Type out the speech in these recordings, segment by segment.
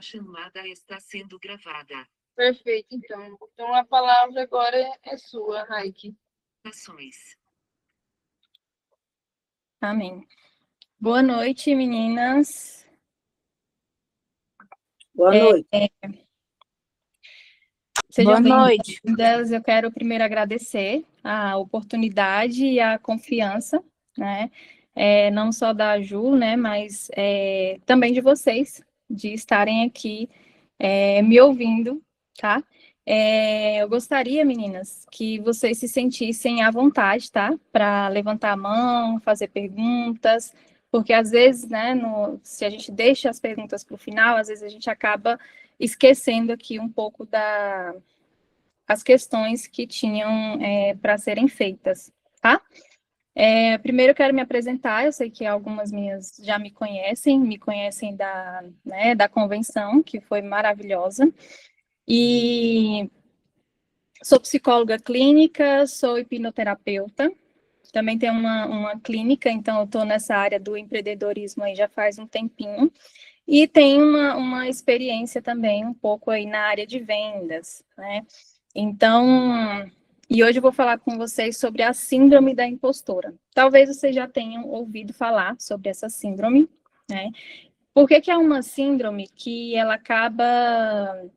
chamada está sendo gravada. Perfeito, então. Então, a palavra agora é sua, Raik. Ações. Amém. Boa noite, meninas. Boa noite. Sejam bem-vindas. Eu quero primeiro agradecer a oportunidade e a confiança, né? Não só da Ju, né? Mas também de vocês, de estarem aqui me ouvindo, tá? Eu gostaria, meninas, que vocês se sentissem à vontade, tá? Para levantar a mão, fazer perguntas, porque às vezes, né, se a gente deixa as perguntas para o final, às vezes a gente acaba esquecendo aqui um pouco as questões que tinham para serem feitas, tá? Primeiro eu quero me apresentar, eu sei que algumas minhas já me conhecem da convenção, que foi maravilhosa, e sou psicóloga clínica, sou hipnoterapeuta, também tenho uma clínica, então eu estou nessa área do empreendedorismo aí já faz um tempinho, e tenho uma experiência também um pouco aí na área de vendas, né? Então, e hoje eu vou falar com vocês sobre a síndrome da impostora. Talvez vocês já tenham ouvido falar sobre essa síndrome, né? Por que é uma síndrome que ela acaba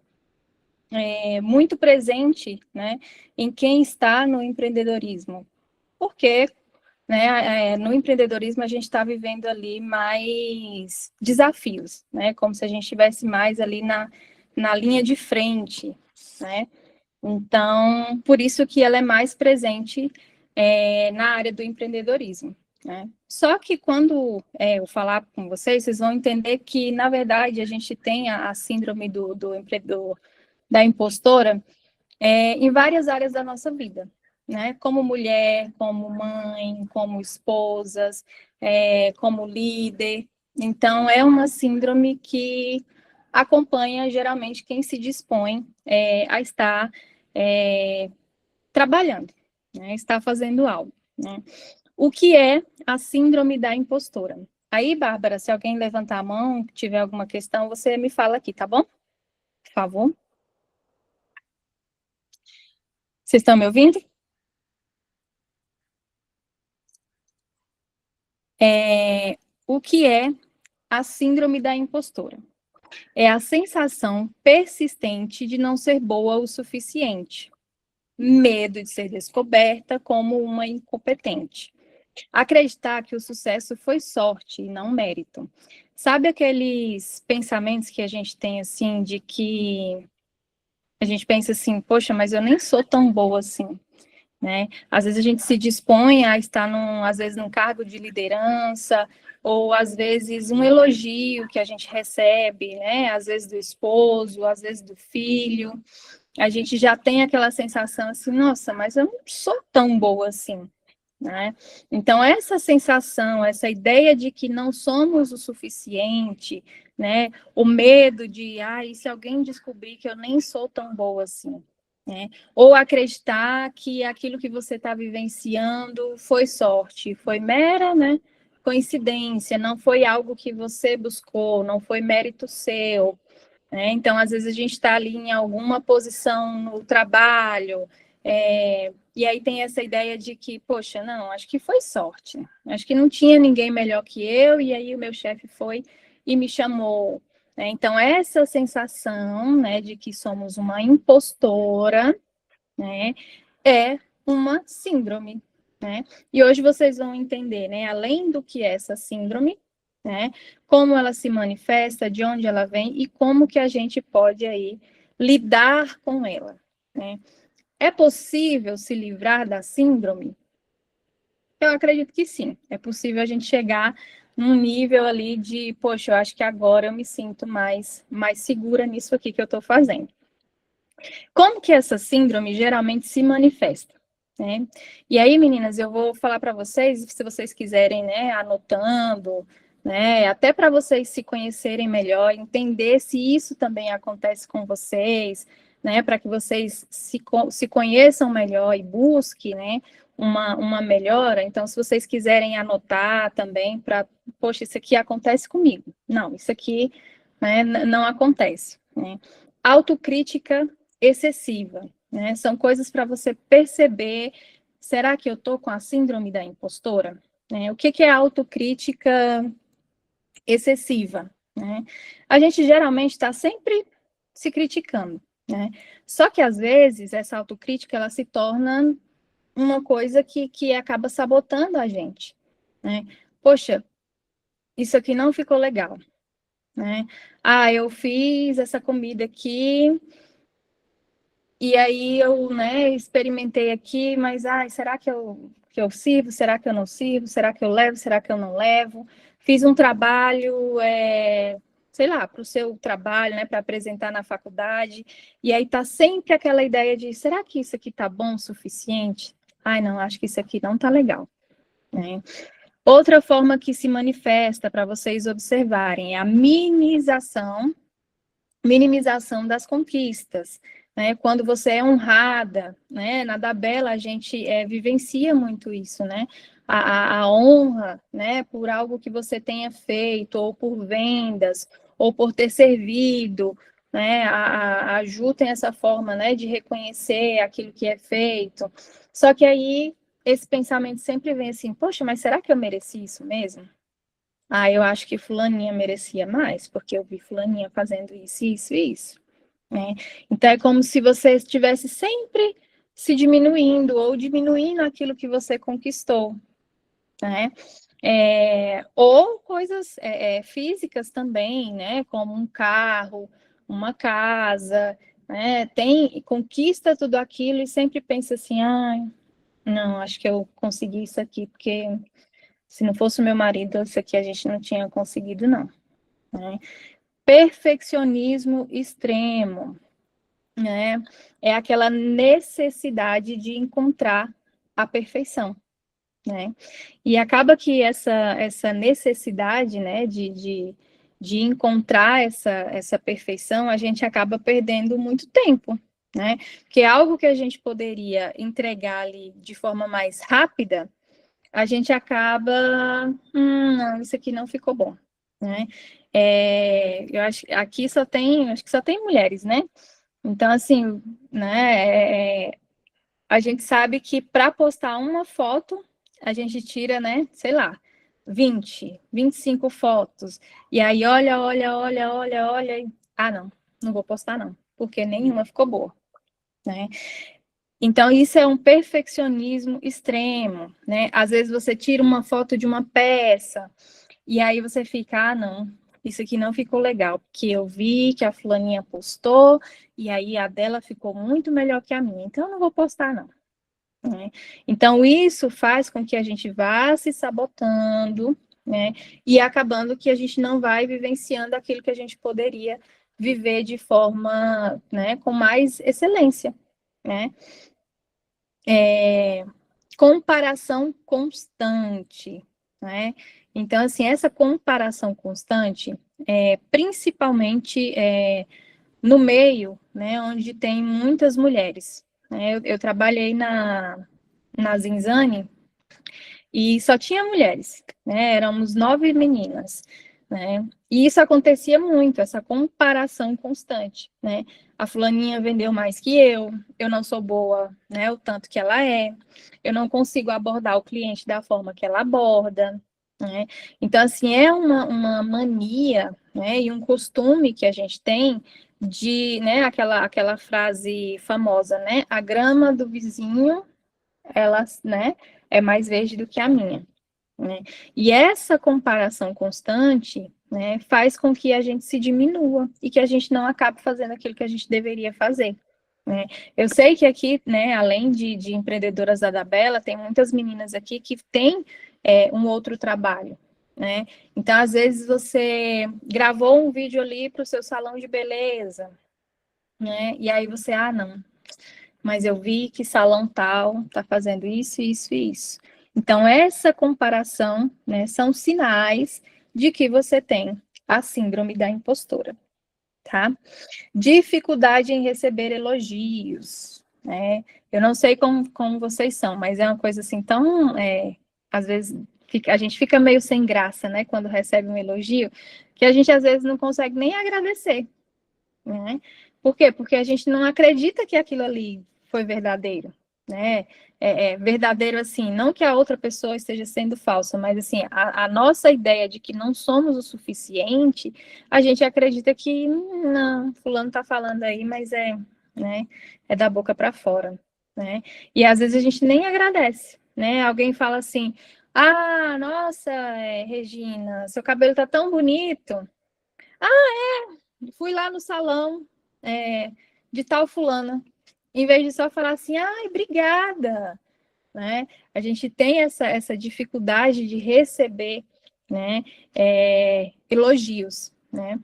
muito presente, né, em quem está no empreendedorismo? Porque, né, no empreendedorismo a gente está vivendo ali mais desafios, né, como se a gente estivesse mais ali na linha de frente, né? Então, por isso que ela é mais presente na área do empreendedorismo, né? Só que quando eu falar com vocês, vocês vão entender que, na verdade, a gente tem a síndrome do empreendedor, da impostora, em várias áreas da nossa vida, né? Como mulher, como mãe, como esposas, como líder. Então, é uma síndrome que acompanha geralmente quem se dispõe a estar trabalhando, né? Está fazendo algo, né? O que é a síndrome da impostora? Aí, Bárbara, se alguém levantar a mão, tiver alguma questão, você me fala aqui, tá bom? Por favor. Vocês estão me ouvindo? O que é a síndrome da impostora? É a sensação persistente de não ser boa o suficiente, medo de ser descoberta como uma incompetente, acreditar que o sucesso foi sorte e não mérito. Sabe aqueles pensamentos que a gente tem assim, de que a gente pensa assim, poxa, mas eu nem sou tão boa assim, né? Às vezes a gente se dispõe a estar às vezes num cargo de liderança, ou às vezes um elogio que a gente recebe, né? Às vezes do esposo, às vezes do filho, a gente já tem aquela sensação assim, nossa, mas eu não sou tão boa assim, né? Então essa sensação, essa ideia de que não somos o suficiente, né? O medo de, e se alguém descobrir que eu nem sou tão boa assim, né? Ou acreditar que aquilo que você está vivenciando foi sorte, foi mera, né, coincidência, não foi algo que você buscou, não foi mérito seu, né? Então, às vezes a gente está ali em alguma posição no trabalho, e aí tem essa ideia de que, poxa, não, acho que foi sorte, acho que não tinha ninguém melhor que eu, e aí o meu chefe foi e me chamou, né? Então, essa sensação, né, de que somos uma impostora, né, é uma síndrome, né? E hoje vocês vão entender, né, além do que é essa síndrome, né, como ela se manifesta, de onde ela vem e como que a gente pode aí lidar com ela, né? É possível se livrar da síndrome? Eu acredito que sim. É possível a gente chegar num nível ali de, poxa, eu acho que agora eu me sinto mais segura nisso aqui que eu estou fazendo. Como que essa síndrome geralmente se manifesta, né? E aí, meninas, eu vou falar para vocês, se vocês quiserem, né, anotando, né, até para vocês se conhecerem melhor, entender se isso também acontece com vocês, né, para que vocês se conheçam melhor e busquem, né, uma melhora. Então, se vocês quiserem anotar também para, poxa, isso aqui acontece comigo. Não, isso aqui né, não acontece, né? Autocrítica excessiva, né? São coisas para você perceber, será que eu estou com a síndrome da impostora? O que é autocrítica excessiva, né? A gente geralmente está sempre se criticando, né? Só que às vezes essa autocrítica ela se torna uma coisa que acaba sabotando a gente, né? Poxa, isso aqui não ficou legal, né? Ah, eu fiz essa comida aqui e aí eu, né, experimentei aqui, mas ai, será que eu sirvo? Será que eu não sirvo? Será que eu levo? Será que eu não levo? Fiz um trabalho, sei lá, para o seu trabalho, né, para apresentar na faculdade, e aí tá sempre aquela ideia de, será que isso aqui tá bom o suficiente? Ai, não, acho que isso aqui não tá legal, né? Outra forma que se manifesta para vocês observarem é a minimização das conquistas, né? Quando você é honrada, né? Na Dabela a gente vivencia muito isso, né? A honra, né? Por algo que você tenha feito, ou por vendas, ou por ter servido, né? A Ju tem essa forma, né? De reconhecer aquilo que é feito. Só que aí esse pensamento sempre vem assim, poxa, mas será que eu mereci isso mesmo? Ah, eu acho que fulaninha merecia mais, porque eu vi fulaninha fazendo isso, né? Então é como se você estivesse sempre se diminuindo ou diminuindo aquilo que você conquistou, né? Ou coisas físicas também, né? Como um carro, uma casa, né? Conquista tudo aquilo e sempre pensa assim, ah, não, acho que eu consegui isso aqui, porque se não fosse o meu marido, isso aqui a gente não tinha conseguido, não, né? Perfeccionismo extremo, né? É aquela necessidade de encontrar a perfeição, né? E acaba que essa necessidade, né, de encontrar essa perfeição, a gente acaba perdendo muito tempo, né? Porque algo que a gente poderia entregar ali de forma mais rápida, a gente acaba, não, isso aqui não ficou bom, né? Eu acho que aqui acho que só tem mulheres, né? Então, assim, né, a gente sabe que para postar uma foto, a gente tira, né, sei lá, 25 fotos, e aí olha, ah, não vou postar não, porque nenhuma ficou boa, né? Então, isso é um perfeccionismo extremo, né? Às vezes você tira uma foto de uma peça, e aí você fica, ah, não, isso aqui não ficou legal, porque eu vi que a fulaninha postou, e aí a dela ficou muito melhor que a minha, então eu não vou postar, não, né? Então, isso faz com que a gente vá se sabotando, né? E acabando que a gente não vai vivenciando aquilo que a gente poderia viver de forma, né, com mais excelência, né? Comparação constante, né? Então, assim, essa comparação constante, principalmente no meio, né, onde tem muitas mulheres, né? Eu trabalhei na Zinzane e só tinha mulheres, né? Éramos 9 meninas, né? E isso acontecia muito, essa comparação constante, né? A fulaninha vendeu mais que eu não sou boa, né? O tanto que ela eu não consigo abordar o cliente da forma que ela aborda, né? Então, assim, é uma mania, né? E um costume que a gente tem de, né? Aquela frase famosa, né? A grama do vizinho, ela, né? É mais verde do que a minha, né? E essa comparação constante, né, faz com que a gente se diminua e que a gente não acabe fazendo aquilo que a gente deveria fazer, né? Eu sei que aqui, né, além de empreendedoras da Dabela, tem muitas meninas aqui que têm um outro trabalho, né? Então, às vezes, você gravou um vídeo ali para o seu salão de beleza, né? E aí você, ah, não, mas eu vi que salão tal está fazendo isso, isso e isso. Então, essa comparação, né, são sinais de que você tem a síndrome da impostora, tá? Dificuldade em receber elogios, né? Eu não sei como vocês são, mas é uma coisa assim tão, às vezes, a gente fica meio sem graça, né, quando recebe um elogio, que a gente às vezes não consegue nem agradecer, né? Por quê? Porque a gente não acredita que aquilo ali foi verdadeiro, né? É verdadeiro assim, não que a outra pessoa esteja sendo falsa, mas assim, a nossa ideia de que não somos o suficiente, a gente acredita que não, fulano tá falando aí, mas né, é da boca para fora, né? E às vezes a gente nem agradece, né? Alguém fala assim: ah, nossa, Regina, seu cabelo tá tão bonito. Fui lá no salão de tal fulana. Em vez de só falar assim, ai, obrigada, né? A gente tem essa dificuldade de receber, né, elogios, né?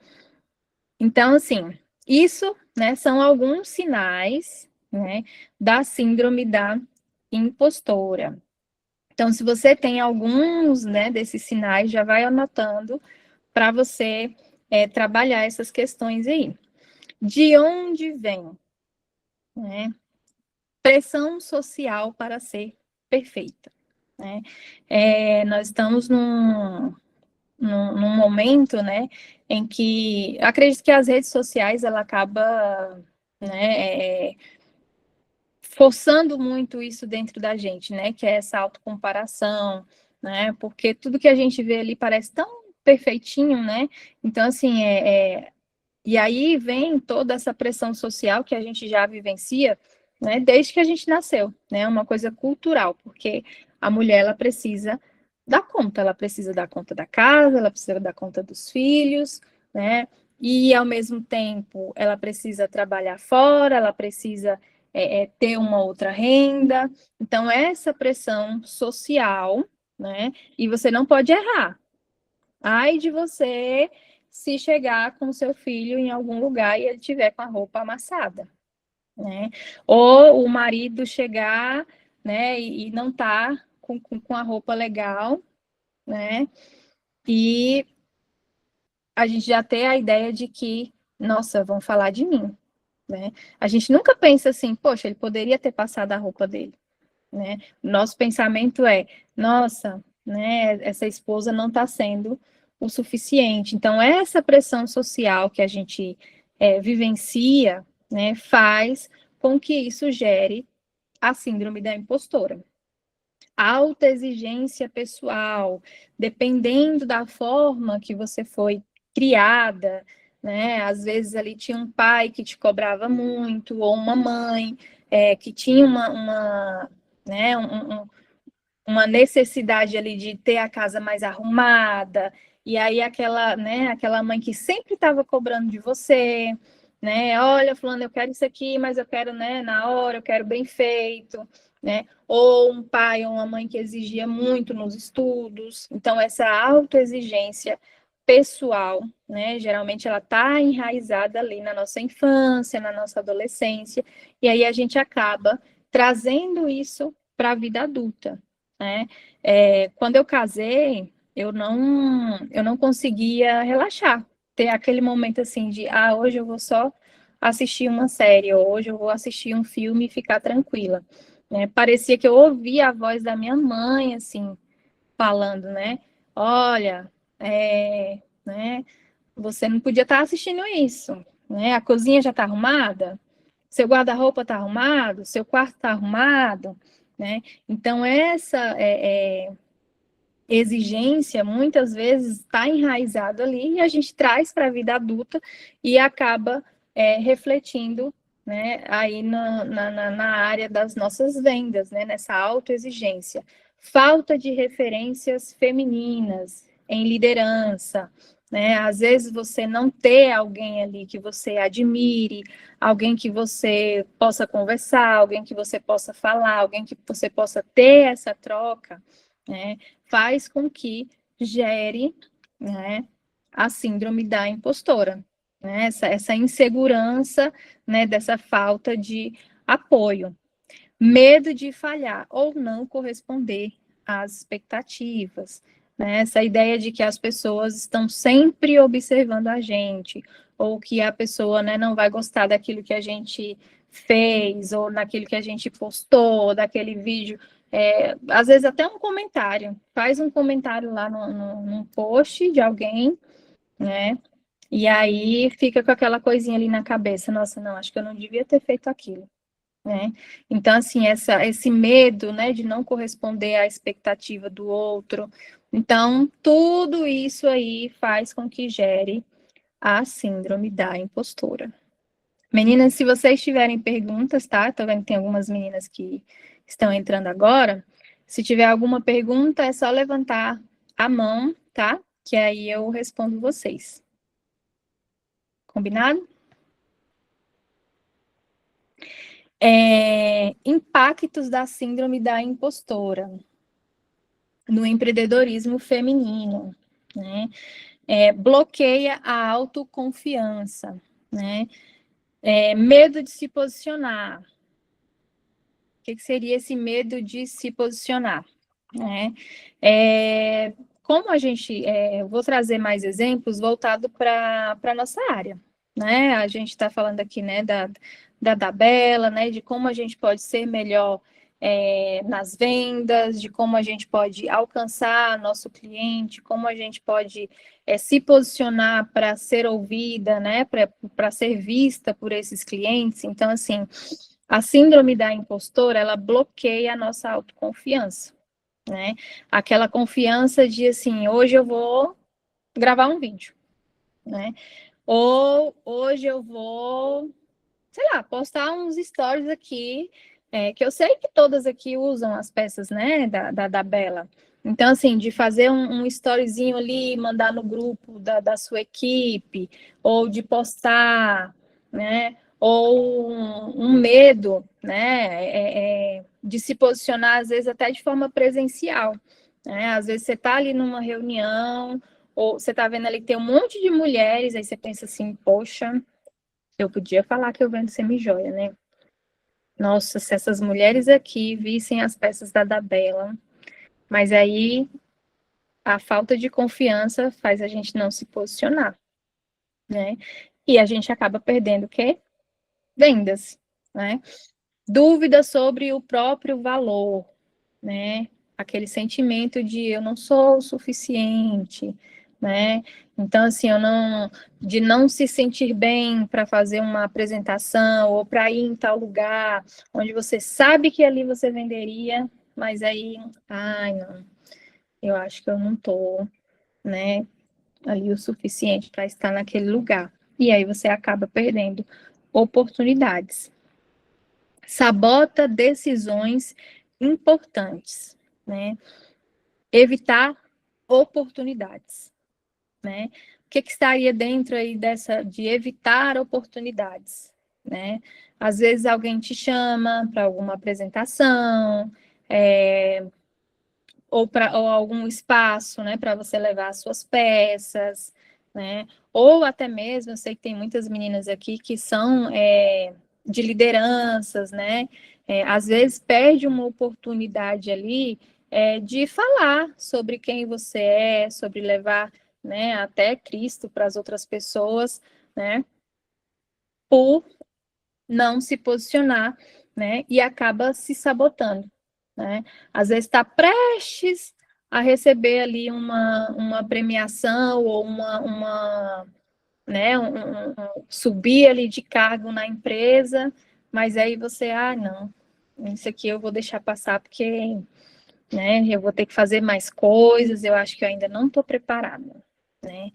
Então, assim, isso, né, são alguns sinais, né, da síndrome da impostora. Então, se você tem alguns, né, desses sinais, já vai anotando para você trabalhar essas questões aí. De onde vem, né? Pressão social para ser perfeita, né? Nós estamos num momento, né, em que acredito que as redes sociais ela acaba, né, forçando muito isso dentro da gente, né, que é essa autocomparação, né, porque tudo que a gente vê ali parece tão perfeitinho, né? Então assim e aí vem toda essa pressão social que a gente já vivencia, né, desde que a gente nasceu, né, uma coisa cultural, porque a mulher ela precisa dar conta da casa, ela precisa dar conta dos filhos, né, e ao mesmo tempo ela precisa trabalhar fora, ela precisa ter uma outra renda, então essa pressão social, né, e você não pode errar. Ai de você se chegar com seu filho em algum lugar e ele tiver com a roupa amassada, né? Ou o marido chegar, né, e não tá com a roupa legal, né? E a gente já tem a ideia de que, nossa, vão falar de mim, né? A gente nunca pensa assim, poxa, ele poderia ter passado a roupa dele, né? Nosso pensamento é, nossa, né, essa esposa não está sendo o suficiente. Então, essa pressão social que a gente vivencia, né, faz com que isso gere a síndrome da impostora. Alta exigência pessoal, dependendo da forma que você foi criada, né? Às vezes ali tinha um pai que te cobrava muito, ou uma mãe que tinha né, uma necessidade ali de ter a casa mais arrumada, e aí aquela mãe que sempre estava cobrando de você, né? Olha, fulano, eu quero isso aqui, mas eu quero, né, na hora, eu quero bem feito, né? Ou um pai ou uma mãe que exigia muito nos estudos. Então, essa autoexigência pessoal, né? Geralmente ela está enraizada ali na nossa infância, na nossa adolescência, e aí a gente acaba trazendo isso para a vida adulta, né? Quando eu casei, eu não conseguia relaxar, ter aquele momento assim de, hoje eu vou só assistir uma série, ou hoje eu vou assistir um filme e ficar tranquila, né? Parecia que eu ouvia a voz da minha mãe, assim, falando, né? Olha, né? Você não podia estar assistindo isso, né? A cozinha já está arrumada, seu guarda-roupa está arrumado, seu quarto está arrumado, né? Então, essa exigência, muitas vezes, está enraizado ali e a gente traz para a vida adulta e acaba refletindo, né, aí na área das nossas vendas, né, nessa autoexigência. Falta de referências femininas em liderança, né? Às vezes você não ter alguém ali que você admire, alguém que você possa conversar, alguém que você possa falar, alguém que você possa ter essa troca, né? Faz com que gere, né, a síndrome da impostora, né? Essa insegurança, né, dessa falta de apoio. Medo de falhar ou não corresponder às expectativas, né? Essa ideia de que as pessoas estão sempre observando a gente, ou que a pessoa, né, não vai gostar daquilo que a gente fez, ou naquilo que a gente postou, daquele vídeo às vezes até um comentário, faz um comentário lá num post de alguém, né? E aí fica com aquela coisinha ali na cabeça, nossa, não, acho que eu não devia ter feito aquilo, né? Então, assim, esse medo, né, de não corresponder à expectativa do outro. Então, tudo isso aí faz com que gere a síndrome da impostora. Meninas, se vocês tiverem perguntas, tá? Tô vendo que tem algumas meninas que estão entrando agora. Se tiver alguma pergunta, é só levantar a mão, tá? Que aí eu respondo vocês. Combinado? Impactos da síndrome da impostora no empreendedorismo feminino, né? Bloqueia a autoconfiança, né? Medo de se posicionar. O que seria esse medo de se posicionar, né? Como a gente, vou trazer mais exemplos voltado para a nossa área, né? A gente está falando aqui, né, da tabela, né, de como a gente pode ser melhor nas vendas, de como a gente pode alcançar nosso cliente, como a gente pode se posicionar para ser ouvida, né, para ser vista por esses clientes. Então, assim, a síndrome da impostora, ela bloqueia a nossa autoconfiança, né? Aquela confiança de, assim, hoje eu vou gravar um vídeo, né? Ou hoje eu vou, sei lá, postar uns stories aqui, que eu sei que todas aqui usam as peças, né, da Bela. Então, assim, de fazer um storyzinho ali, mandar no grupo da sua equipe, ou de postar, né, ou um medo, né, de se posicionar, às vezes, até de forma presencial, né? Às vezes você está ali numa reunião, ou você está vendo ali que tem um monte de mulheres, aí você pensa assim, poxa, eu podia falar que eu vendo semijoia, né? Nossa, se essas mulheres aqui vissem as peças da Dabela, mas aí a falta de confiança faz a gente não se posicionar, né? E a gente acaba perdendo o quê? Vendas, né? Dúvida sobre o próprio valor, né? Aquele sentimento de eu não sou o suficiente, né? Então, assim, de não se sentir bem para fazer uma apresentação ou para ir em tal lugar onde você sabe que ali você venderia, mas aí, ai, não, eu acho que eu não tô, né, ali o suficiente para estar naquele lugar. E aí você acaba perdendo oportunidades. Sabota decisões importantes, né? Evitar oportunidades, né? O que estaria dentro aí de evitar oportunidades, né? Às vezes alguém te chama para alguma apresentação, ou algum espaço, né, para você levar as suas peças, né? Ou até mesmo, eu sei que tem muitas meninas aqui que são de lideranças, né? Às vezes perde uma oportunidade ali de falar sobre quem você é, sobre levar, né, até Cristo para as outras pessoas, né? Por não se posicionar, né? E acaba se sabotando, né? Às vezes está prestes a receber ali uma premiação ou né, subir ali de cargo na empresa, mas aí você, não, isso aqui eu vou deixar passar porque, né, eu vou ter que fazer mais coisas, eu acho que eu ainda não estou preparada, né?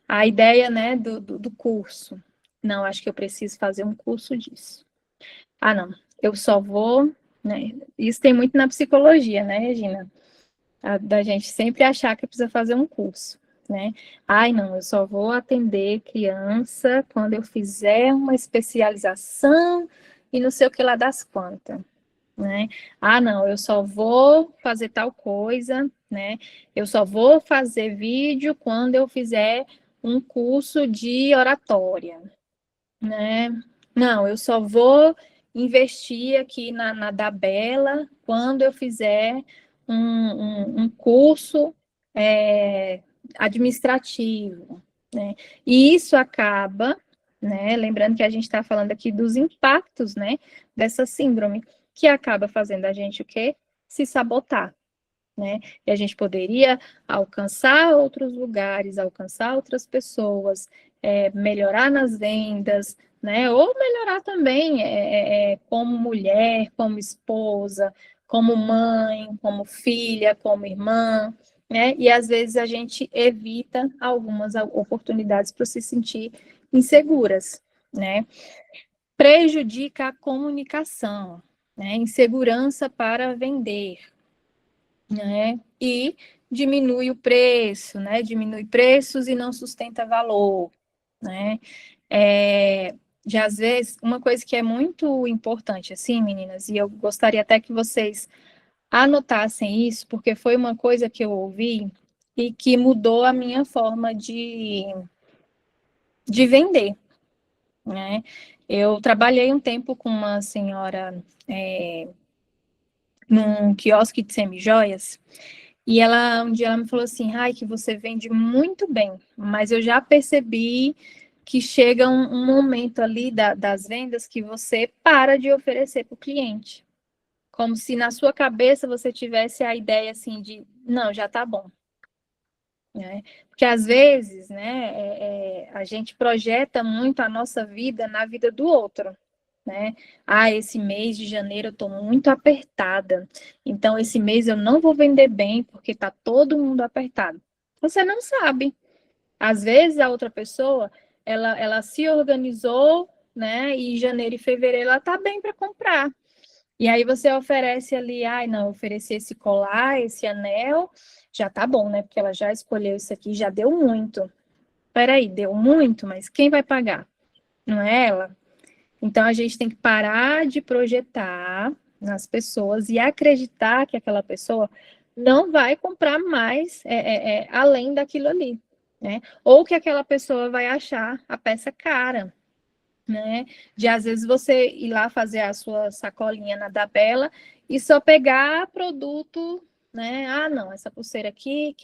A ideia, né, do curso, não, acho que eu preciso fazer um curso disso. Não, eu só vou, né? Isso tem muito na psicologia, né, Regina? Da gente sempre achar que precisa fazer um curso, né? Não, eu só vou atender criança quando eu fizer uma especialização e não sei o que lá das quantas, né? Não, eu só vou fazer tal coisa, né? Eu só vou fazer vídeo quando eu fizer um curso de oratória, né? Não, eu só vou investir aqui na Dabela quando eu fizer um curso administrativo, né? E isso acaba, né? Lembrando que a gente está falando aqui dos impactos, né? Dessa síndrome, que acaba fazendo a gente o quê? se sabotar, né? E a gente poderia alcançar outros lugares, alcançar outras pessoas, melhorar nas vendas, né? Ou melhorar também como mulher, como esposa, como mãe, como filha, como irmã, né? E às vezes a gente evita algumas oportunidades para se sentir inseguras, né? Prejudica a comunicação, né? Insegurança para vender, né? E diminui o preço, né? Diminui preços e não sustenta valor, né? Já às vezes, uma coisa que é muito importante, assim, meninas, e eu gostaria até que vocês anotassem isso, porque foi uma coisa que eu ouvi e que mudou a minha forma de vender, né? Eu trabalhei um tempo com uma senhora num quiosque de semijoias, e um dia ela me falou assim, ai, que você vende muito bem, mas eu já percebi que chega um momento ali das vendas que você para de oferecer para o cliente. Como se na sua cabeça você tivesse a ideia assim de, não, já tá bom. Né? Porque às vezes, né, a gente projeta muito a nossa vida na vida do outro. Né? Ah, esse mês de janeiro eu estou muito apertada, então esse mês eu não vou vender bem porque está todo mundo apertado. Você não sabe. Às vezes a outra pessoa, ela se organizou, né? E em janeiro e fevereiro ela está bem para comprar. E aí você oferece ali, ai, não, eu ofereci esse colar, esse anel, já tá bom, né? Porque ela já escolheu isso aqui, já deu muito. Peraí, deu muito, mas quem vai pagar? Não é ela? Então a gente tem que parar de projetar nas pessoas e acreditar que aquela pessoa não vai comprar mais além daquilo ali, né? Ou que aquela pessoa vai achar a peça cara, né? De às vezes você ir lá fazer a sua sacolinha na Dabela e só pegar produto, né? Ah, não, essa pulseira aqui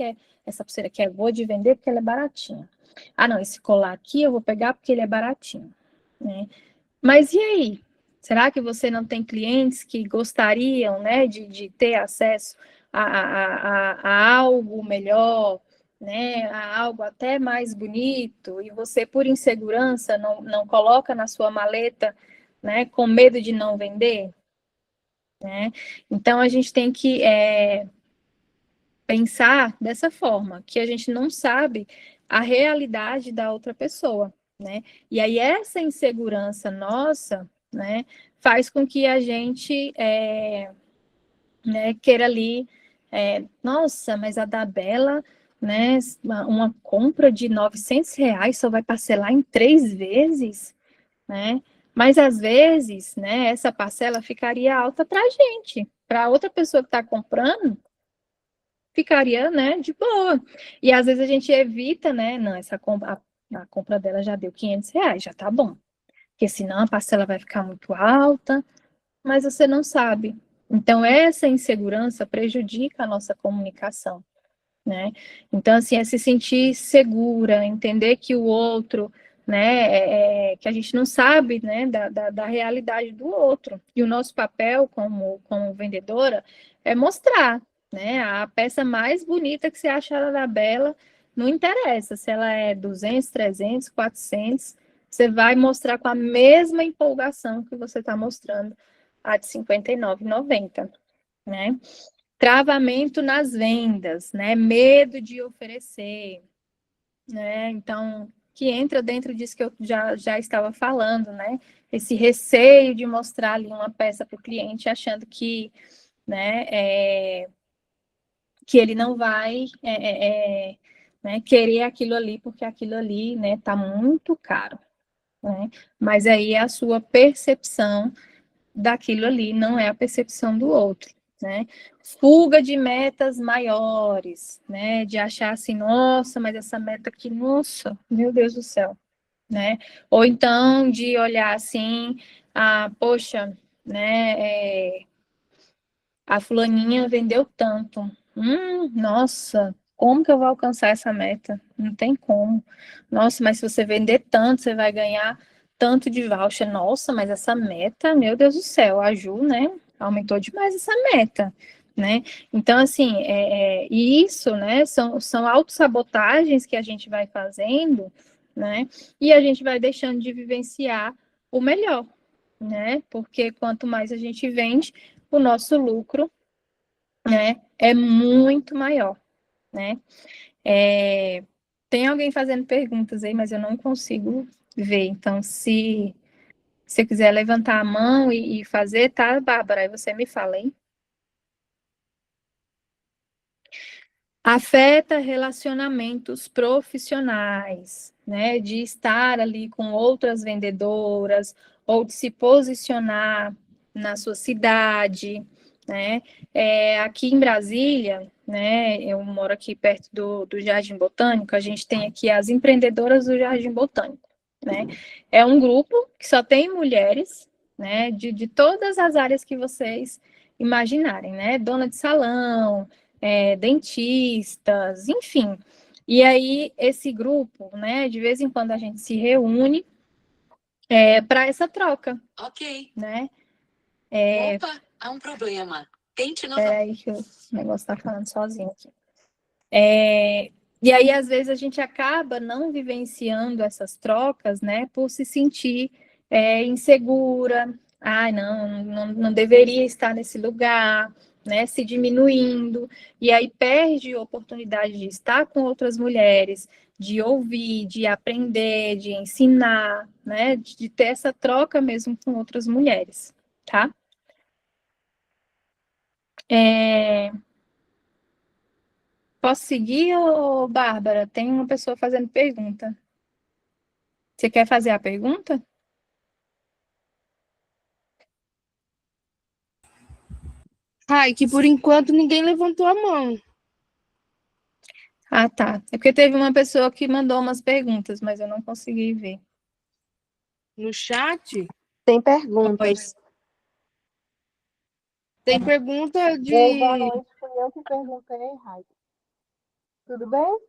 eu vou de vender porque ela é baratinha. Ah, não, esse colar aqui eu vou pegar porque ele é baratinho, né? Mas e aí? Será que você não tem clientes que gostariam, né, de ter acesso a algo melhor, né, a algo até mais bonito, e você, por insegurança, não coloca na sua maleta, né, com medo de não vender? Né? Então, a gente tem que pensar dessa forma, que a gente não sabe a realidade da outra pessoa, né? E aí essa insegurança nossa, né, faz com que a gente né, queira ali, nossa, mas a da Bela, né, uma compra de R$ 900 só vai parcelar em 3 vezes, né? Mas às vezes, né, essa parcela ficaria alta para a gente, para outra pessoa que está comprando, ficaria, né, de boa. E às vezes a gente evita, né, não, essa compra, a compra dela já deu R$ 500, já tá bom. Porque senão a parcela vai ficar muito alta, mas você não sabe. Então, essa insegurança prejudica a nossa comunicação, né? Então, assim, é se sentir segura, entender que o outro, né, que a gente não sabe, né, da realidade do outro. E o nosso papel como vendedora é mostrar, né, a peça mais bonita que você achar da Bela, não interessa se ela é 200, 300, 400, você vai mostrar com a mesma empolgação que você está mostrando a de R$ 59,90, né? Travamento nas vendas, né? Medo de oferecer, né? Então, que entra dentro disso que eu já estava falando, né? Esse receio de mostrar ali uma peça para o cliente, achando que, né, que ele não vai né, querer aquilo ali, porque aquilo ali, né, tá muito caro, né? Mas aí é a sua percepção daquilo ali, não é a percepção do outro, né? Fuga de metas maiores, né? De achar assim, nossa, mas essa meta aqui, nossa, meu Deus do céu, né? Ou então de olhar assim, poxa, né? A fulaninha vendeu tanto. Nossa, como que eu vou alcançar essa meta? Não tem como. Nossa, mas se você vender tanto, você vai ganhar tanto de voucher. Nossa, mas essa meta, meu Deus do céu, a Ju, né? Aumentou demais essa meta. né? Então, assim, e isso, né, são autossabotagens que a gente vai fazendo, né? E a gente vai deixando de vivenciar o melhor, né? Porque quanto mais a gente vende, o nosso lucro, né, é muito maior, né? Tem alguém fazendo perguntas aí, mas eu não consigo ver. Então, se você quiser levantar a mão e fazer, tá, Bárbara? Aí você me fala, hein? Afeta relacionamentos profissionais, né? De estar ali com outras vendedoras ou de se posicionar na sua cidade, né? Aqui em Brasília, né? Eu moro aqui perto do Jardim Botânico, a gente tem aqui as empreendedoras do Jardim Botânico, né? É um grupo que só tem mulheres, né? De todas as áreas que vocês imaginarem, né? Dona de salão, dentistas, enfim. E aí, esse grupo, né, de vez em quando a gente se reúne para essa troca, Ok. né? Opa, há um problema. Tente Peraí que o negócio está falando sozinho aqui. E aí, às vezes, a gente acaba não vivenciando essas trocas, né, por se sentir insegura. Ai, não deveria estar nesse lugar, né, se diminuindo. E aí perde a oportunidade de estar com outras mulheres, de ouvir, de aprender, de ensinar, né, de ter essa troca mesmo com outras mulheres, tá? É, Posso seguir, ô, Bárbara? Tem uma pessoa fazendo pergunta. Você quer fazer a pergunta? Ai, que por enquanto ninguém levantou a mão. Ah, tá. É porque teve uma pessoa que mandou umas perguntas, mas eu não consegui ver. No chat Tem Pois. perguntas. tem pergunta Ei, boa de noite. Fui eu que perguntei, Raik. Tudo bem?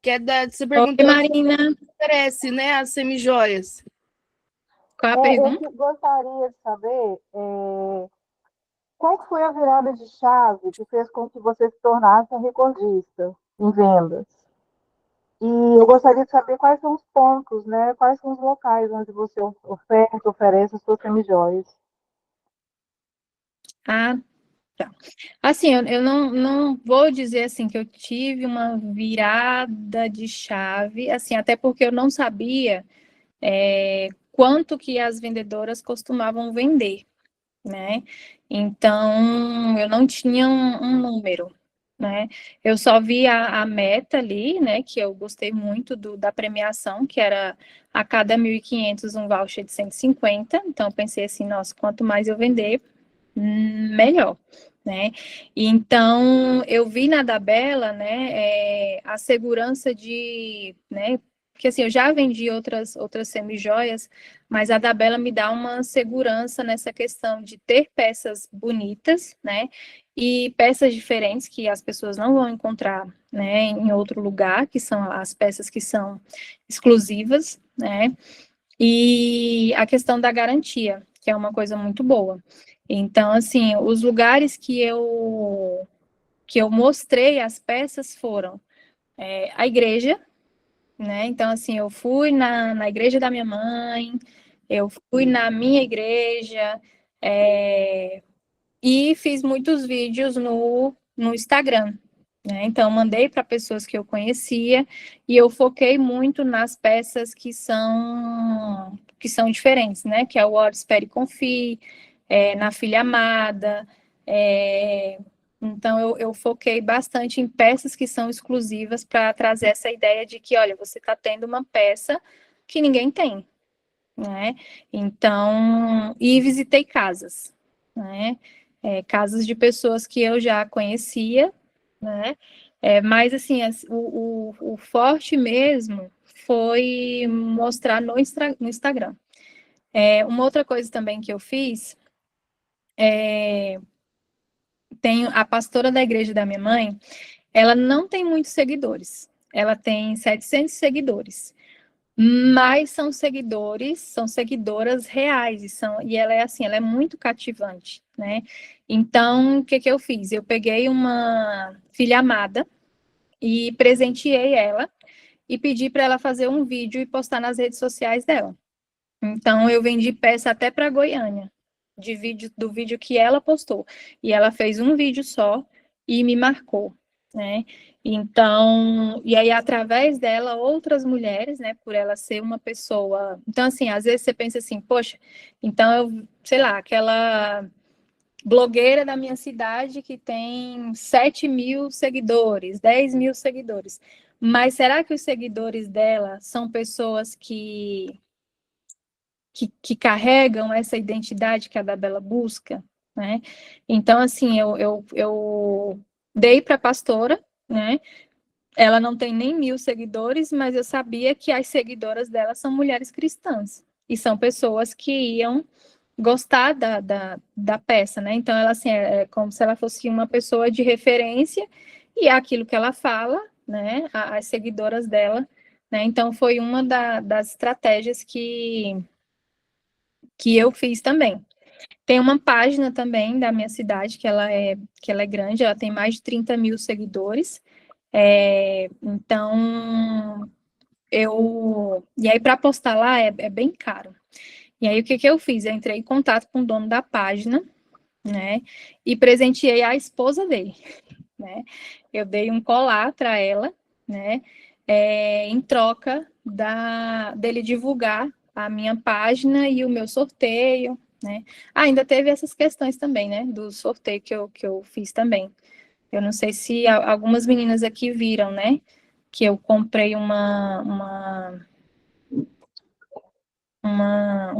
você Oi, perguntou se Marina. oferece, né, as semijoias. Qual a Eu pergunta? gostaria de saber qual que foi a virada de chave que fez com que você se tornasse um recordista em vendas. E eu gostaria de saber quais são os pontos, né? Quais são os locais onde você oferece as suas semijoias. Ah, tá. Assim, eu não vou dizer assim que eu tive uma virada de chave, assim, até porque eu não sabia quanto que as vendedoras costumavam vender, né? Então, eu não tinha um número, né? Eu só vi a meta ali, né? Que eu gostei muito da premiação, que era a cada 1.500 um voucher de 150. Então, eu pensei assim, nossa, quanto mais eu vender, melhor, né? E então, eu vi na Dabela, né, a segurança de, né, porque assim, eu já vendi outras semijoias, mas a Dabela me dá uma segurança nessa questão de ter peças bonitas, né, e peças diferentes que as pessoas não vão encontrar, né, em outro lugar, que são as peças que são exclusivas, né, e a questão da garantia, que é uma coisa muito boa. Então, assim, os lugares que eu mostrei as peças foram a igreja, né? Então, assim, eu fui na igreja da minha mãe, eu fui na minha igreja, e fiz muitos vídeos no Instagram, né? Então, mandei para pessoas que eu conhecia e eu foquei muito nas peças que são diferentes, né? Que é o Ora, Espere e Confie, na Filha Amada. Então, eu foquei bastante em peças que são exclusivas para trazer essa ideia de que, olha, você está tendo uma peça que ninguém tem, né? Então, e visitei casas, né? Casas de pessoas que eu já conhecia, né? Mas, assim, o forte mesmo foi mostrar no Instagram. Uma outra coisa também que eu fiz, tenho a pastora da igreja da minha mãe, ela não tem muitos seguidores, ela tem 700 seguidores, mas são seguidoras reais, e ela é assim, ela é muito cativante, né? Então, o que eu fiz? Eu peguei uma filha amada e presenteei ela e pedi para ela fazer um vídeo e postar nas redes sociais dela. Então, eu vendi peça até para Goiânia, do vídeo que ela postou. E ela fez um vídeo só e me marcou, né? Então, e aí, através dela, outras mulheres, né, por ela ser uma pessoa. Então, assim, às vezes você pensa assim, poxa, então eu, sei lá, aquela blogueira da minha cidade que tem 7.000 seguidores, 10.000 seguidores. Mas será que os seguidores dela são pessoas que carregam essa identidade que a Dabela busca, né? Então, assim, eu dei para a pastora, né? Ela não tem nem 1.000 seguidores, mas eu sabia que as seguidoras dela são mulheres cristãs. E são pessoas que iam gostar da peça, né? Então, ela, assim, é como se ela fosse uma pessoa de referência e aquilo que ela fala, né? As seguidoras dela, né? Então, foi uma das estratégias que eu fiz também. Tem uma página também da minha cidade, que ela é grande, ela tem mais de 30.000 seguidores. Então, e aí para postar lá é bem caro. E aí o que eu fiz? Eu entrei em contato com o dono da página, né? E presenteei a esposa dele, né? Eu dei um colar para ela, né? Em troca dele divulgar a minha página e o meu sorteio, né? Ainda teve essas questões também, né? Do sorteio que eu fiz também. Eu não sei se algumas meninas aqui viram, né? Que eu comprei um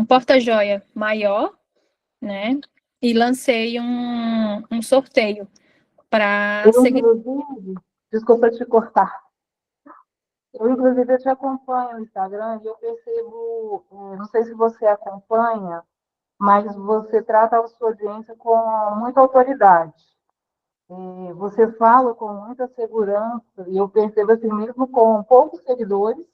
porta-joia maior, né? E lancei um sorteio para Eu, seguir. inclusive, desculpa te cortar. Eu te acompanho no Instagram e eu percebo, não sei se você acompanha, mas você trata a sua audiência com muita autoridade. Você fala com muita segurança, e eu percebo assim, mesmo com poucos seguidores,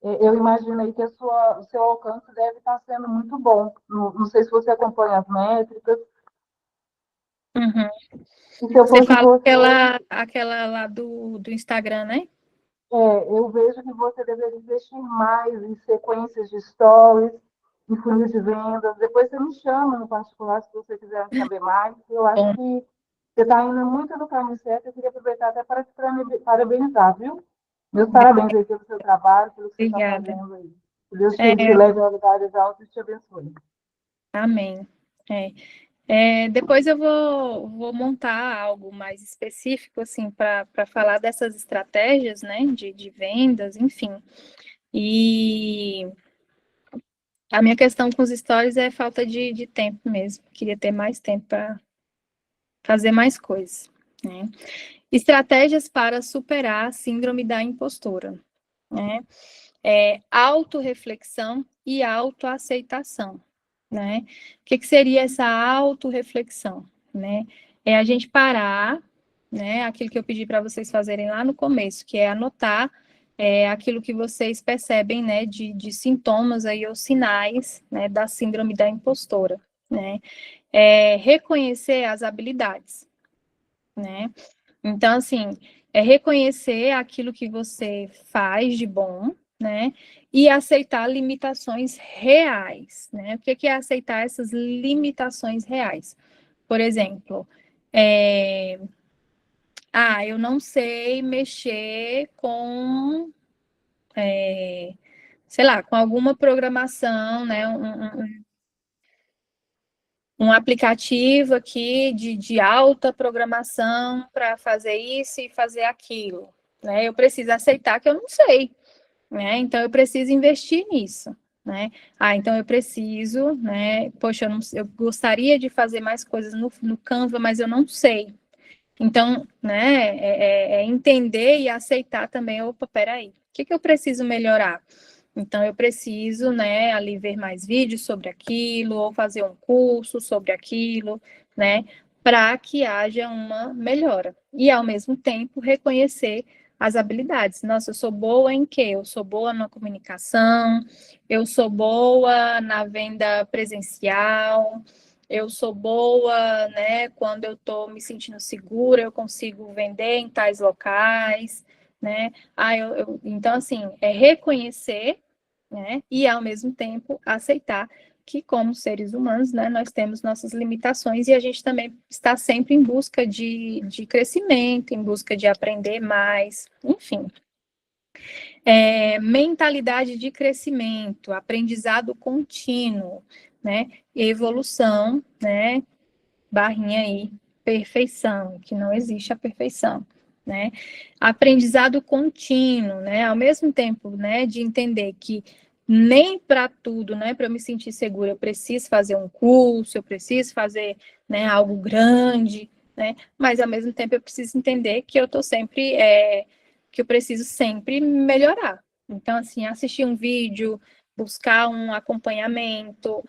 eu imagino aí que o seu alcance deve estar sendo muito bom. Não sei se você acompanha as métricas. Uhum. E se eu Você fosse fala você, aquela lá do Instagram, né? eu vejo que você deveria investir mais em sequências de stories, em funil de vendas. Depois você me chama no particular se você quiser saber mais. Eu acho Bom, que você está indo muito no caminho certo. Eu queria aproveitar até para te parabenizar, viu? Meus parabéns aí pelo seu trabalho, pelo que você está obrigada. fazendo aí. Que Deus te É, leve a lugares altos e te abençoe. amém. Depois eu vou montar algo mais específico, assim, para falar dessas estratégias, né, de vendas, enfim. E a minha questão com os stories é falta de tempo mesmo. Queria ter mais tempo para fazer mais coisas, né? Estratégias para superar a síndrome da impostora, né? Autorreflexão e autoaceitação, né? O que seria essa autorreflexão, né? É a gente parar, né? Aquilo que eu pedi para vocês fazerem lá no começo, que é anotar aquilo que vocês percebem, né? De sintomas aí ou sinais, né? Da síndrome da impostora, né? Reconhecer as habilidades, né? Então, assim, reconhecer aquilo que você faz de bom, né? E aceitar limitações reais, né? O que é aceitar essas limitações reais? Por exemplo, eu não sei mexer com, sei lá, com alguma programação, né? Um aplicativo aqui de alta programação para fazer isso e fazer aquilo, né? Eu preciso aceitar que eu não sei, né? Então eu preciso investir nisso, né? Então eu preciso, né? Poxa, eu gostaria de fazer mais coisas no Canva, mas eu não sei. Então, né? Entender e aceitar também. Opa, peraí, o que eu preciso melhorar? Então, eu preciso, né, ali ver mais vídeos sobre aquilo, ou fazer um curso sobre aquilo, né, para que haja uma melhora. E, ao mesmo tempo, reconhecer as habilidades. Nossa, eu sou boa em quê? Eu sou boa na comunicação, eu sou boa na venda presencial, eu sou boa, né, quando eu estou me sentindo segura, eu consigo vender em tais locais, né? Então, assim, é reconhecer, né, e ao mesmo tempo aceitar que, como seres humanos, né, nós temos nossas limitações e a gente também está sempre em busca de crescimento, em busca de aprender mais, enfim. Mentalidade de crescimento, aprendizado contínuo, né, evolução, né, barrinha aí, perfeição, que não existe a perfeição, né? Aprendizado contínuo, né? Ao mesmo tempo, né, de entender que nem para tudo, né, para eu me sentir segura, eu preciso fazer um curso, eu preciso fazer, né, algo grande, né? Mas ao mesmo tempo eu preciso entender que eu tô sempre, que eu preciso sempre melhorar. Então, assim, assistir um vídeo, buscar um acompanhamento,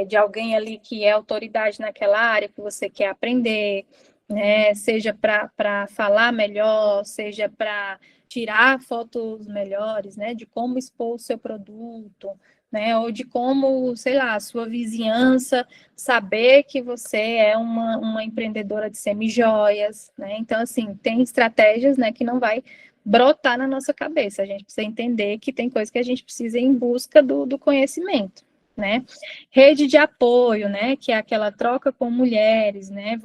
de alguém ali que é autoridade naquela área que você quer aprender, né? Seja para falar melhor, seja para tirar fotos melhores, né? De como expor o seu produto, né? Ou de como, sei lá, a sua vizinhança saber que você é uma empreendedora de semijoias, né? Então, assim, tem estratégias, né, que não vai brotar na nossa cabeça. A gente precisa entender que tem coisa que a gente precisa ir em busca do conhecimento, né? Rede de apoio, né? Que é aquela troca com mulheres, né?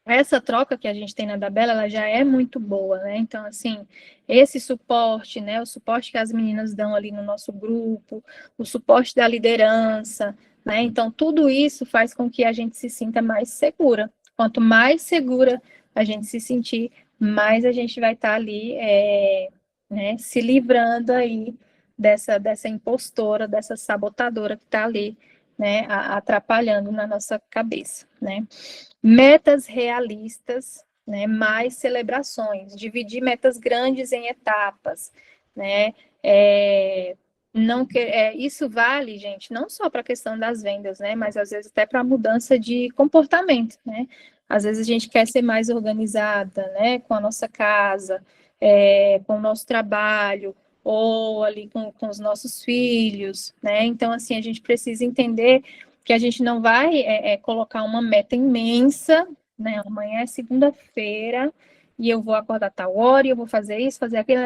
Essa troca que a gente tem na Dabela, ela já é muito boa, né? Então, assim, esse suporte, né? O suporte que as meninas dão ali no nosso grupo, o suporte da liderança, né? Então, tudo isso faz com que a gente se sinta mais segura. Quanto mais segura a gente se sentir, mais a gente vai estar ali, né? Se livrando aí dessa impostora, dessa sabotadora que está ali, né? Atrapalhando na nossa cabeça, né? Metas realistas, né, mais celebrações, dividir metas grandes em etapas, né, isso vale, gente, não só para a questão das vendas, né, mas às vezes até para a mudança de comportamento, né, às vezes a gente quer ser mais organizada, né, com a nossa casa, com o nosso trabalho, ou ali com os nossos filhos, né, então, assim, a gente precisa entender que a gente não vai colocar uma meta imensa, né? Amanhã é segunda-feira e eu vou acordar tal hora e eu vou fazer isso, fazer aquilo,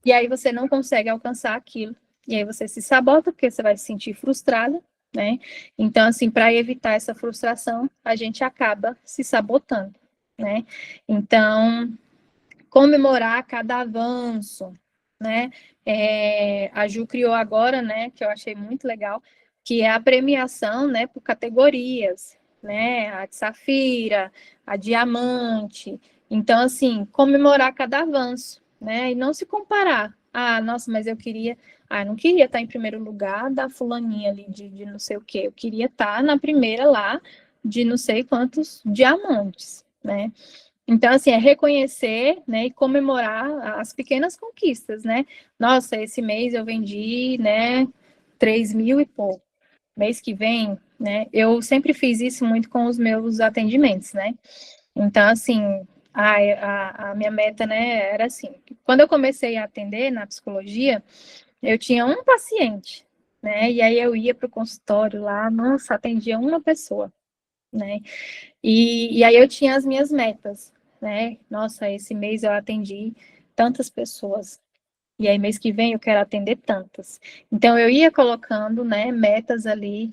e aí você não consegue alcançar aquilo. E aí você se sabota porque você vai se sentir frustrada, né? Então, assim, para evitar essa frustração, a gente acaba se sabotando, né? Então, comemorar cada avanço, né? A Ju criou agora, né, que eu achei muito legal, que é a premiação, né, por categorias, né, a de safira, a diamante. Então, assim, comemorar cada avanço, né, e não se comparar. Ah, nossa, mas eu não queria estar em primeiro lugar da fulaninha ali de não sei o quê, eu queria estar na primeira lá de não sei quantos diamantes, né. Então, assim, é reconhecer, né, e comemorar as pequenas conquistas, né? Nossa, esse mês eu vendi, né, 3.000 e pouco. Mês que vem, né, eu sempre fiz isso muito com os meus atendimentos, né? Então, assim, a minha meta, né, era assim, quando eu comecei a atender na psicologia, eu tinha um paciente, né, e aí eu ia para o consultório lá, nossa, atendia uma pessoa, né? E aí eu tinha as minhas metas, né? Nossa, esse mês eu atendi tantas pessoas. E aí, mês que vem, eu quero atender tantas. Então, eu ia colocando, né, metas ali,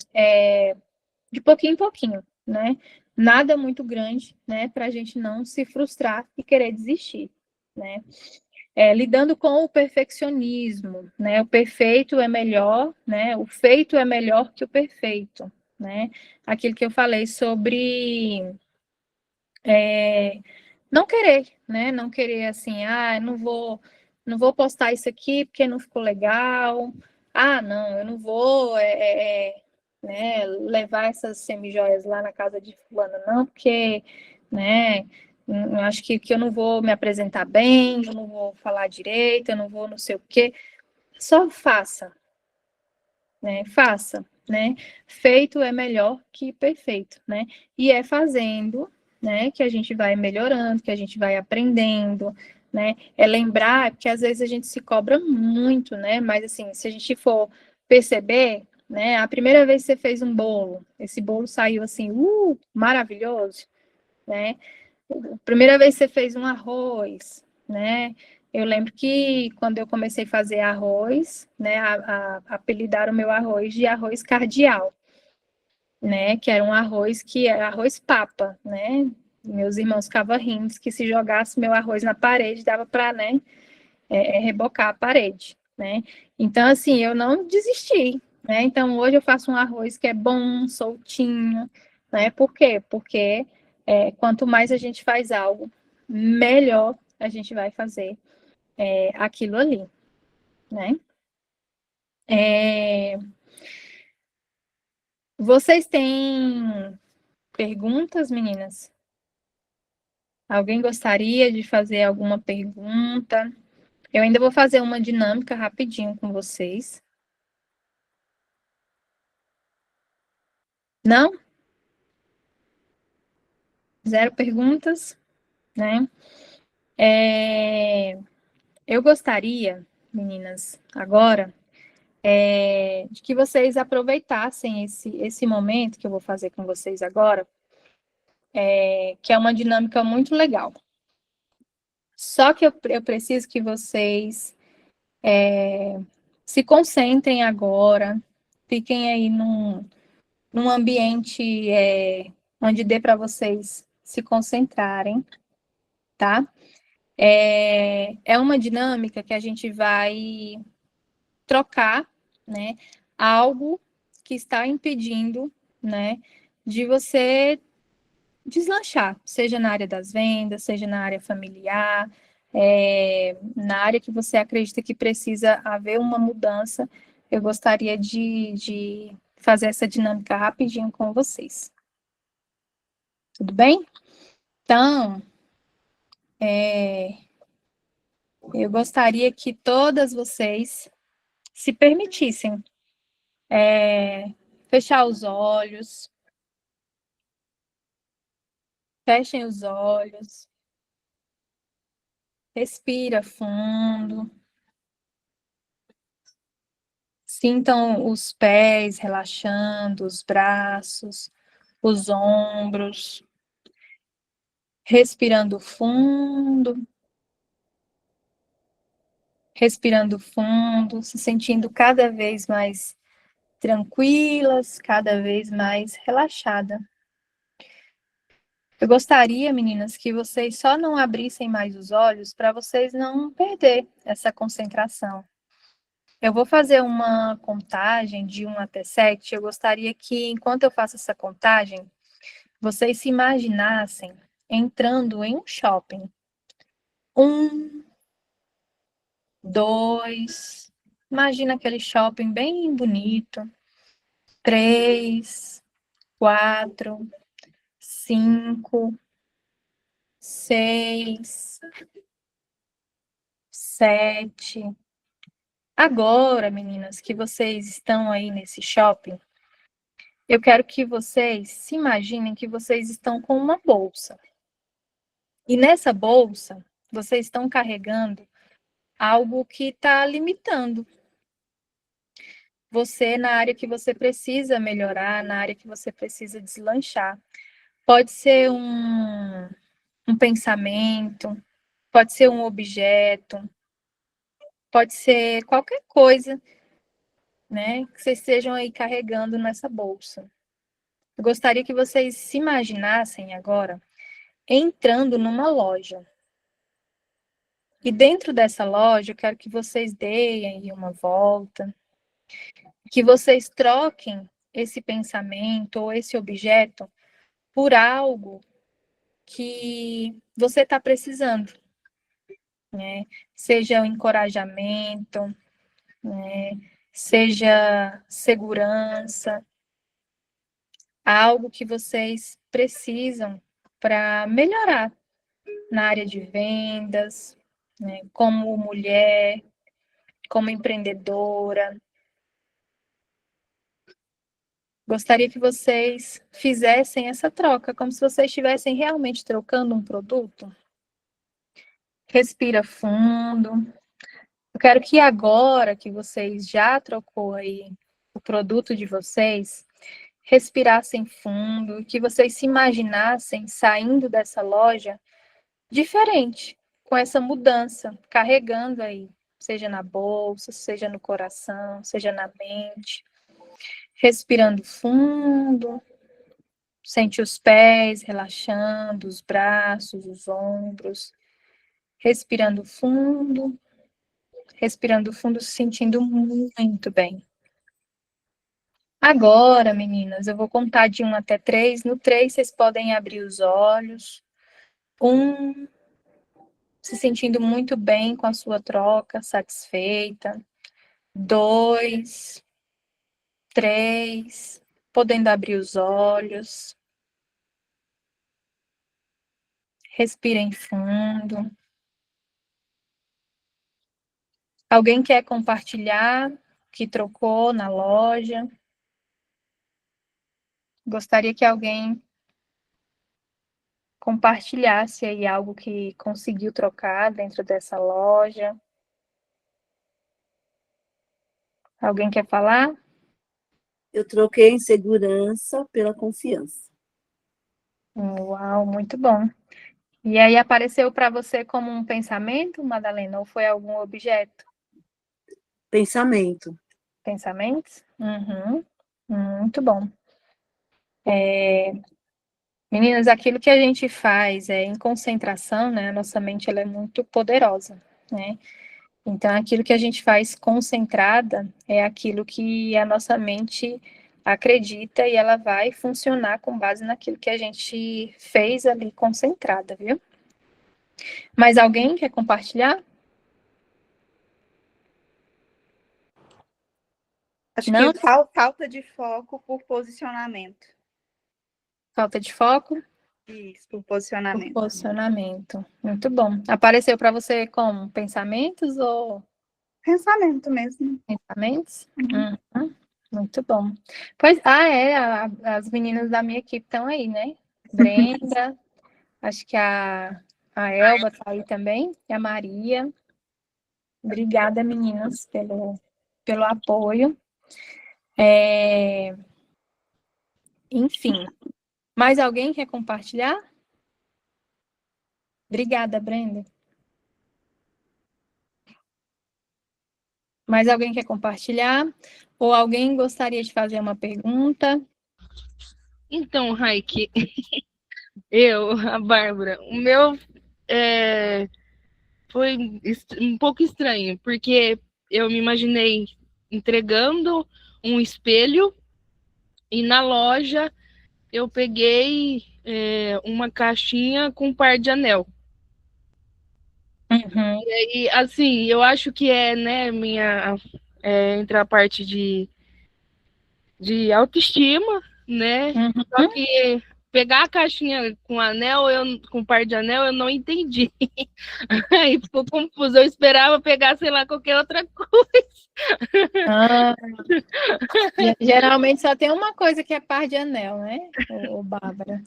de pouquinho em pouquinho, né? Nada muito grande, né, para a gente não se frustrar e querer desistir, né? Lidando com o perfeccionismo, né? O perfeito é melhor, né? O feito é melhor que o perfeito, né? Aquilo que eu falei sobre não querer, né? Não querer assim, não vou postar isso aqui porque não ficou legal. Ah, não, eu não vou né, levar essas semijoias lá na casa de fulana, não, porque, né, eu acho que eu não vou me apresentar bem, eu não vou falar direito, eu não vou não sei o quê. Só faça, né? Faça, né? Feito é melhor que perfeito, né? E é fazendo, né? Que a gente vai melhorando, que a gente vai aprendendo, né? É lembrar, porque às vezes a gente se cobra muito, né? Mas assim, se a gente for perceber, né? A primeira vez que você fez um bolo, esse bolo saiu assim, maravilhoso, né? A primeira vez que você fez um arroz, né? Eu lembro que quando eu comecei a fazer arroz, né? Apelidaram o meu arroz de arroz cardeal, né? Que era um arroz que era arroz papa, né? Meus irmãos ficavam rindo que se jogasse meu arroz na parede dava para, né? Rebocar a parede, né? Então assim eu não desisti, né? Então hoje eu faço um arroz que é bom, soltinho, né? Por quê? Porque quanto mais a gente faz algo, melhor a gente vai fazer aquilo ali, né? Vocês têm perguntas, meninas? Alguém gostaria de fazer alguma pergunta? Eu ainda vou fazer uma dinâmica rapidinho com vocês. Não? Zero perguntas, né? Eu gostaria, meninas, agora, de que vocês aproveitassem esse momento que eu vou fazer com vocês agora, que é uma dinâmica muito legal. Só que eu preciso que vocês se concentrem agora, fiquem aí num ambiente onde dê para vocês se concentrarem, tá? É uma dinâmica que a gente vai trocar, né, algo que está impedindo, né, de você deslanchar, seja na área das vendas, seja na área familiar, na área que você acredita que precisa haver uma mudança. Eu gostaria de fazer essa dinâmica rapidinho com vocês. Tudo bem? Então, eu gostaria que todas vocês se permitissem fechar os olhos, fechem os olhos, respira fundo, sintam os pés relaxando, os braços, os ombros, respirando fundo, se sentindo cada vez mais tranquilas, cada vez mais relaxada. Eu gostaria, meninas, que vocês só não abrissem mais os olhos para vocês não perder essa concentração. Eu vou fazer uma contagem de 1 até 7. Eu gostaria que, enquanto eu faço essa contagem, vocês se imaginassem entrando em um shopping. 1, 2, imagina aquele shopping bem bonito. 3, 4, 5, 6, 7. Agora, meninas, que vocês estão aí nesse shopping, eu quero que vocês se imaginem que vocês estão com uma bolsa. E nessa bolsa, vocês estão carregando algo que está limitando você na área que você precisa melhorar, na área que você precisa deslanchar. Pode ser um pensamento, pode ser um objeto, pode ser qualquer coisa, né, que vocês estejam aí carregando nessa bolsa. Eu gostaria que vocês se imaginassem agora entrando numa loja. E dentro dessa loja, eu quero que vocês deem aí uma volta, que vocês troquem esse pensamento ou esse objeto por algo que você está precisando, né? Seja o encorajamento, né? Seja segurança, algo que vocês precisam para melhorar na área de vendas, né? Como mulher, como empreendedora. Gostaria que vocês fizessem essa troca, como se vocês estivessem realmente trocando um produto. Respira fundo. Eu quero que agora que vocês já trocou aí o produto de vocês, respirassem fundo, que vocês se imaginassem saindo dessa loja diferente, com essa mudança, carregando aí, seja na bolsa, seja no coração, seja na mente. Respirando fundo, sente os pés relaxando, os braços, os ombros. Respirando fundo, se sentindo muito bem. Agora, meninas, eu vou contar de 1 até 3. No 3, vocês podem abrir os olhos. 1, se sentindo muito bem com a sua troca, satisfeita. 2, 3, podendo abrir os olhos. Respirem fundo. Alguém quer compartilhar que trocou na loja? Gostaria que alguém compartilhasse aí algo que conseguiu trocar dentro dessa loja. Alguém quer falar? Eu troquei a insegurança pela confiança. Uau, muito bom. E aí apareceu para você como um pensamento, Madalena, ou foi algum objeto? Pensamento. Pensamentos? Uhum. Muito bom. Meninas, aquilo que a gente faz em concentração, né? A nossa mente ela é muito poderosa, né? Então, aquilo que a gente faz concentrada é aquilo que a nossa mente acredita e ela vai funcionar com base naquilo que a gente fez ali concentrada, viu? Mais alguém quer compartilhar? Acho Não? que falta de foco por posicionamento. Falta de foco? Isso, por Por posicionamento. posicionamento. Muito bom. Apareceu para você como pensamentos ou Pensamento mesmo. pensamentos? Uhum. Muito bom. Pois, as meninas da minha equipe estão aí, né? Brenda, acho que a Elba está aí também, e a Maria. Obrigada, meninas, pelo apoio. Enfim, mais alguém quer compartilhar? Obrigada, Brenda. Mais alguém quer compartilhar? Ou alguém gostaria de fazer uma pergunta? Então, Raik, a Bárbara, o meu foi um pouco estranho, porque eu me imaginei entregando um espelho e na loja eu peguei uma caixinha com um par de anel. Uhum. E assim, eu acho que né, entra a parte de autoestima, né? Só Uhum. que pegar a caixinha com anel, com um par de anel, eu não entendi. Aí ficou confuso. Eu esperava pegar, sei lá, qualquer outra coisa. Ah, geralmente só tem uma coisa que é par de anel, né, ô Bárbara?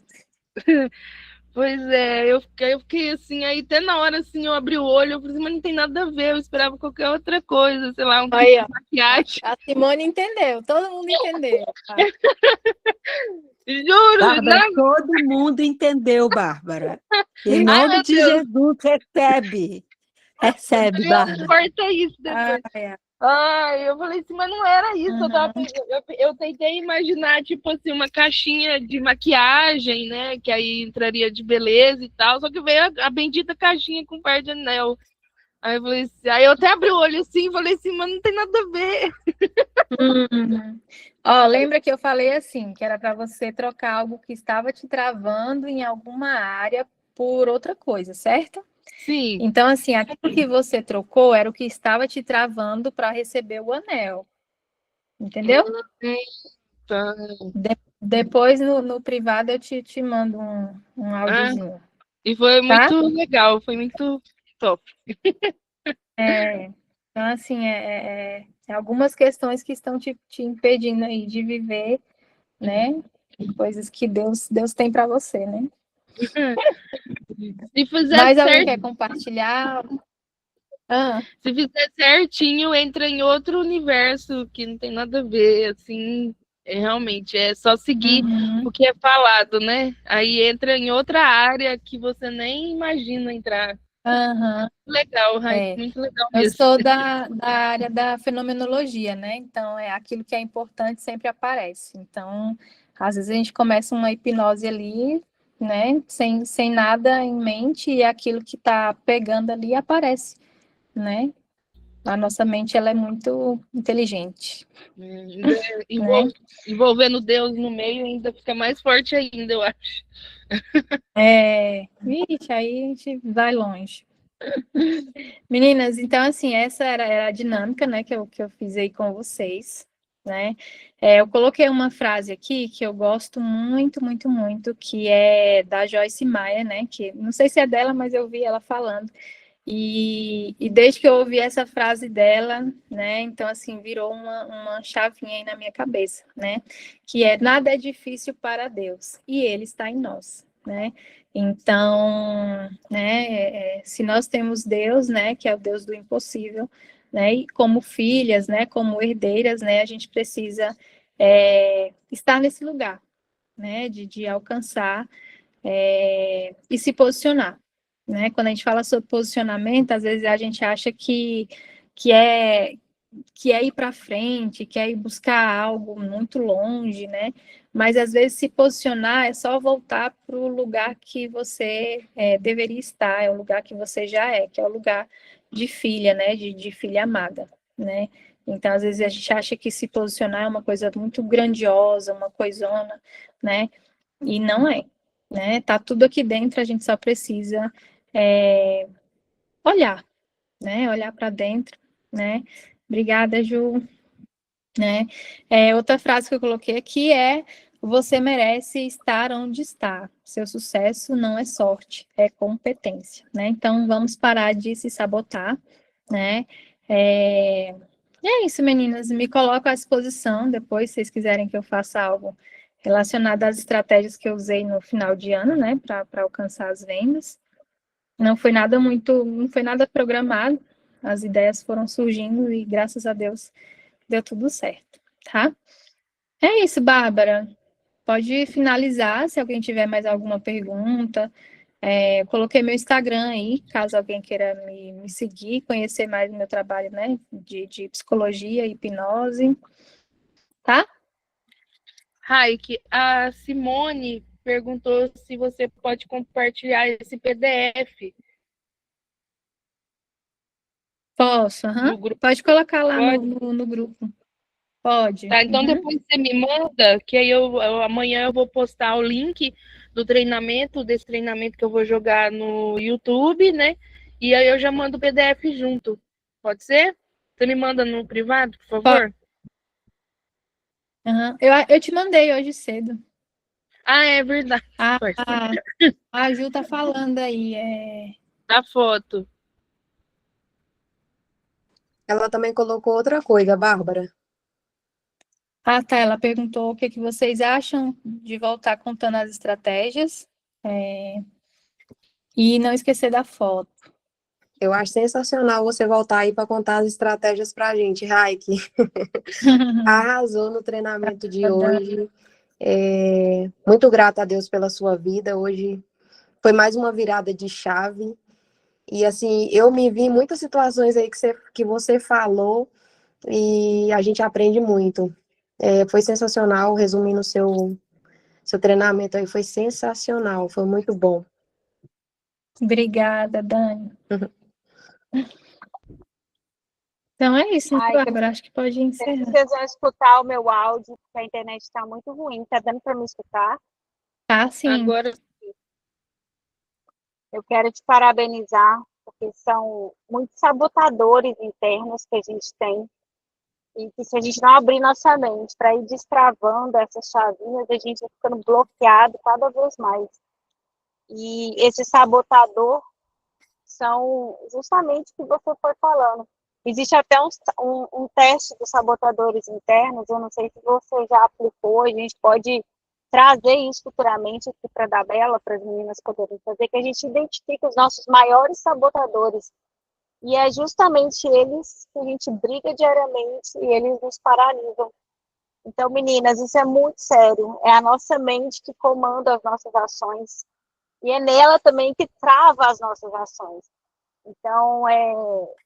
Pois é, eu fiquei assim, aí até na hora assim, eu abri o olho, eu falei assim, mas não tem nada a ver, eu esperava qualquer outra coisa, sei lá, um Aí, ó, tipo de maquiagem. a Simone entendeu, todo mundo entendeu. Tá? Juro, Bárbara, não. todo mundo entendeu, Bárbara. Em nome de Jesus, recebe. Recebe, Bárbara. Corta isso depois. Eu falei assim, mas não era isso. Eu tentei imaginar, tipo assim, uma caixinha de maquiagem, né? Que aí entraria de beleza e tal. Só que veio a bendita caixinha com par de anel. Aí eu falei assim, aí eu até abri o olho assim e falei assim, mas não tem nada a ver. Ó, lembra que eu falei assim, que era para você trocar algo que estava te travando em alguma área por outra coisa, certo? Sim. Então, assim, aquilo que você trocou era o que estava te travando para receber o anel. Entendeu? Tá. Depois, no privado, eu te mando um áudiozinho. E foi Tá? muito legal, foi muito top. Então, assim, algumas questões que estão te impedindo aí de viver né? Coisas que Deus tem para você, né? Se fizer Mais alguém certo, quer compartilhar? Ah, se fizer certinho, entra em outro universo que não tem nada a ver, assim, realmente, é só seguir uhum, o que é falado, né? Aí entra em outra área que você nem imagina entrar. aham, Legal, Raik, é. muito legal Eu mesmo. sou da área da fenomenologia, né? Então, é aquilo que é importante sempre aparece. Então, às vezes a gente começa uma hipnose ali, né? Sem nada em mente, e aquilo que está pegando ali aparece, né? A nossa mente, ela é muito inteligente, Ainda né? envolvendo Deus no meio, ainda fica mais forte ainda, eu acho. Vixe, aí a gente vai longe. Meninas, então, assim, essa era a dinâmica, né, que eu fiz aí com vocês, né? Eu coloquei uma frase aqui que eu gosto muito, muito, muito, que é da Joyce Meyer, né? Que não sei se é dela, mas eu vi ela falando. E desde que eu ouvi essa frase dela, né? Então, assim, virou uma chavinha aí na minha cabeça, né? Que é: nada é difícil para Deus, e Ele está em nós, né? Então, né, se nós temos Deus, né, que é o Deus do impossível, né, e como filhas, né, como herdeiras, né, a gente precisa estar nesse lugar, né, de alcançar e se posicionar, né? Quando a gente fala sobre posicionamento, às vezes a gente acha que é que é ir para frente, que é ir buscar algo muito longe, né? Mas às vezes se posicionar é só voltar para o lugar que você deveria estar, é o lugar que você já é, que é o lugar de filha, né? De filha amada, né? Então, às vezes a gente acha que se posicionar é uma coisa muito grandiosa, uma coisona, né? E não é, né? Tá tudo aqui dentro, a gente só precisa olhar, né? Olhar para dentro, né? Obrigada, Ju, né? Outra frase que eu coloquei aqui é: você merece estar onde está. Seu sucesso não é sorte, é competência, né? Então vamos parar de se sabotar, né? E é isso, meninas. Me coloco à disposição depois, se vocês quiserem que eu faça algo relacionado às estratégias que eu usei no final de ano, né? Para alcançar as vendas. Não foi nada não foi nada programado. As ideias foram surgindo e graças a Deus deu tudo certo, tá? É isso, Bárbara. Pode finalizar se alguém tiver mais alguma pergunta. Eu coloquei meu Instagram aí, caso alguém queira me seguir, conhecer mais o meu trabalho, né, de psicologia e hipnose, tá? Raik, a Simone perguntou se você pode compartilhar esse PDF Posso, aham. no grupo. Pode colocar lá Pode? no grupo. Pode. Tá, então Uhum. depois você me manda, que aí amanhã eu vou postar o link do treinamento, desse treinamento que eu vou jogar no YouTube, né? E aí eu já mando o PDF junto. Pode ser? Você me manda no privado, por Pode. favor? Uhum. Eu te mandei hoje cedo. Ah, é verdade. A, Pode a, ser. a Ju tá falando aí. Da foto. Ela também colocou outra coisa, Bárbara. Ah, tá. Ela perguntou o que vocês acham de voltar contando as estratégias. E não esquecer da foto. Eu acho sensacional você voltar aí para contar as estratégias para a gente, Raik. Arrasou no treinamento de hoje. Muito grata a Deus pela sua vida. Hoje foi mais uma virada de chave. E assim, eu me vi em muitas situações aí que você falou e a gente aprende muito. Foi sensacional, resumindo seu treinamento aí, foi sensacional, foi muito bom. Obrigada, Dani. Então é isso, né, Ai, Bárbara? Acho que pode não sei se encerrar. vocês vão escutar o meu áudio, porque a internet está muito ruim. Tá dando para me escutar? Tá, sim. Agora, Eu quero te parabenizar, porque são muitos sabotadores internos que a gente tem. E que se a gente não abrir nossa mente para ir destravando essas chavinhas, a gente vai ficando bloqueado cada vez mais. E esse sabotador são justamente o que você foi falando. Existe até um teste dos sabotadores internos, eu não sei se você já aplicou, a gente pode trazer isso futuramente aqui para a Dabela, para as meninas poderem fazer, que a gente identifica os nossos maiores sabotadores. E é justamente eles que a gente briga diariamente e eles nos paralisam. Então, meninas, isso é muito sério. É a nossa mente que comanda as nossas ações. E é nela também que trava as nossas ações. Então,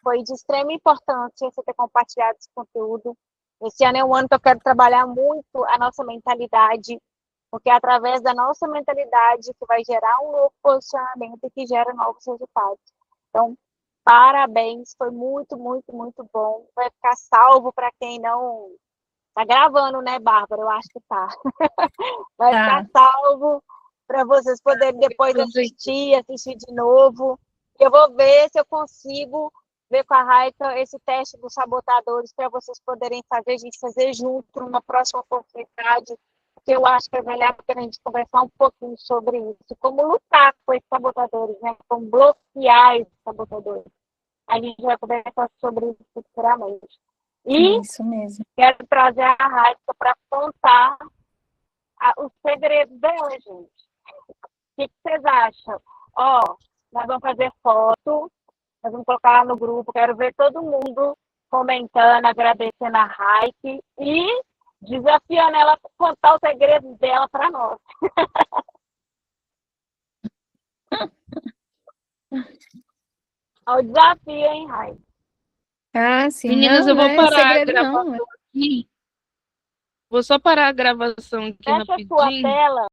foi de extrema importância você ter compartilhado esse conteúdo. Esse ano é um ano que eu quero trabalhar muito a nossa mentalidade, porque é através da nossa mentalidade que vai gerar um novo posicionamento e que gera novos resultados. Então, parabéns, foi muito, muito, muito bom. Vai ficar salvo para quem não... Tá gravando, né, Bárbara? Eu acho que tá. Vai ficar salvo para vocês poderem depois assistir de novo. Eu vou ver se eu consigo ver com a Raika esse teste dos sabotadores para vocês poderem fazer, a gente fazer junto numa próxima oportunidade, porque eu acho que é melhor a gente conversar um pouquinho sobre isso, como lutar com esses sabotadores, né? Como bloquear esses sabotadores. A gente vai conversar sobre isso futuramente. E Isso mesmo. quero trazer a Raika para contar os segredos dela, gente. O que vocês acham? Nós vamos fazer foto, nós vamos colocar lá no grupo, quero ver todo mundo comentando, agradecendo a Raik e desafiando ela a contar os segredos dela para nós. Olha o desafio, hein, Raik? Ah, sim. Meninas, não, eu vou não é parar a segredo, gravação não. aqui. Vou só parar a gravação aqui Fecha a sua rapidinho. tela.